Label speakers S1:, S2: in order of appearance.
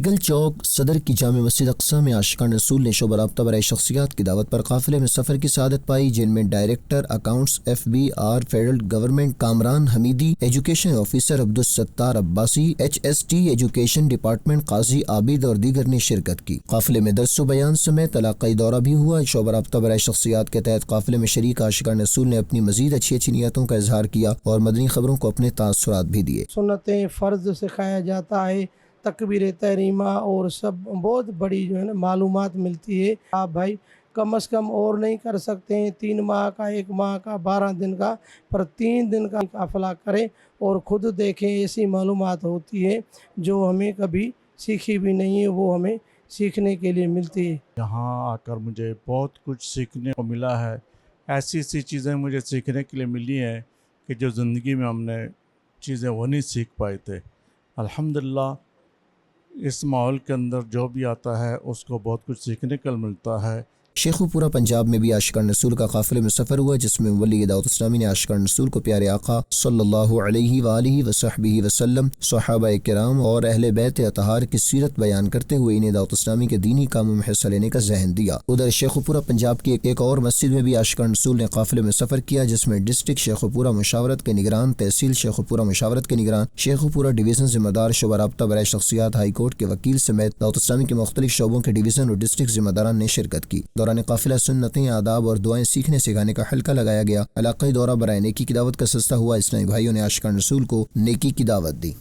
S1: Eagle چوک صدر کی جامع مسجد اقصی میں عاشقان رسول نے شعبہ رابطہ برائے شخصیات کی دعوت پر قافلے میں سفر کی سعادت پائی، جن میں director accounts FBR federal government Kamran Hamidi, education officer Abdul Sattar Abbasi, HST education department Qazi Abid اور دیگر نے شرکت کی۔ قافلے میں درس و بیان سمیت علاقائی دورہ بھی ہوا۔ شعبہ رابطہ برائے شخصیات کے تحت قافلے میں شریک عاشقان رسول نے اپنی مزید اچھی نیتوں کا اظہار کیا اور مدنی خبروں کو اپنے تاثرات بھی دیے۔
S2: سنتیں فرض سکھایا جاتا ہے، تکبیر تحریمہ اور سب بہت بڑی معلومات ملتی ہے۔ آپ بھائی کم از کم اور نہیں کر سکتے ہیں 3 ماہ کا، 1 ماہ کا، 12 دن کا، پر 3 دن کا قافلہ کریں اور خود دیکھیں۔ ایسی معلومات ہوتی ہے جو ہمیں کبھی سیکھی بھی نہیں ہے، وہ ہمیں سیکھنے کے لیے ملتی ہے۔
S3: یہاں آ کر مجھے بہت کچھ سیکھنے کو ملا ہے۔ ایسی چیزیں مجھے سیکھنے کے لیے ملی ہیں کہ جو زندگی میں ہم نے چیزیں وہ نہیں سیکھ پائے تھے۔ الحمدللہ اس ماحول کے اندر جو بھی آتا ہے اس کو بہت کچھ سیکھنے کو ملتا ہے۔
S1: شیخو پورہ پنجاب میں بھی عاشقان رسول کا قافلے میں سفر ہوا، جس میں ولی دعوت اسلامی نے عاشقان رسول کو پیارے آقا صلی اللہ علیہ وآلہ وصحبہ وسلم، صحابہ کرام اور اہل بیت اطہار کی سیرت بیان کرتے ہوئے انہیں دعوت اسلامی کے دینی کاموں میں حصہ لینے کا ذہن دیا۔ ادھر شیخو پورہ پنجاب کی ایک اور مسجد میں بھی عاشقان رسول نے قافلے میں سفر کیا، جس میں ڈسٹرکٹ شیخو پورہ مشاورت کے نگران، تحصیل شیخو پورہ مشاورت کے نگران، شیخو پورہ ڈویژن ذمہ دار، شعبہ رابطہ برائے شخصیات ہائی کورٹ کے وکیل سمیت دعوت اسلامی کے مختلف شعبوں کے ڈویژن اور ڈسٹرکٹ ذمہ داران نے شرکت کی۔ دوران قافلہ سنتیں، آداب اور دعائیں سیکھنے سکھانے کا حلقہ لگایا گیا۔ علاقائی دورہ برائے نیکی کی دعوت کا سلسلہ ہوا۔ اسلامی بھائیوں نے عاشقان رسول کو نیکی کی دعوت دی۔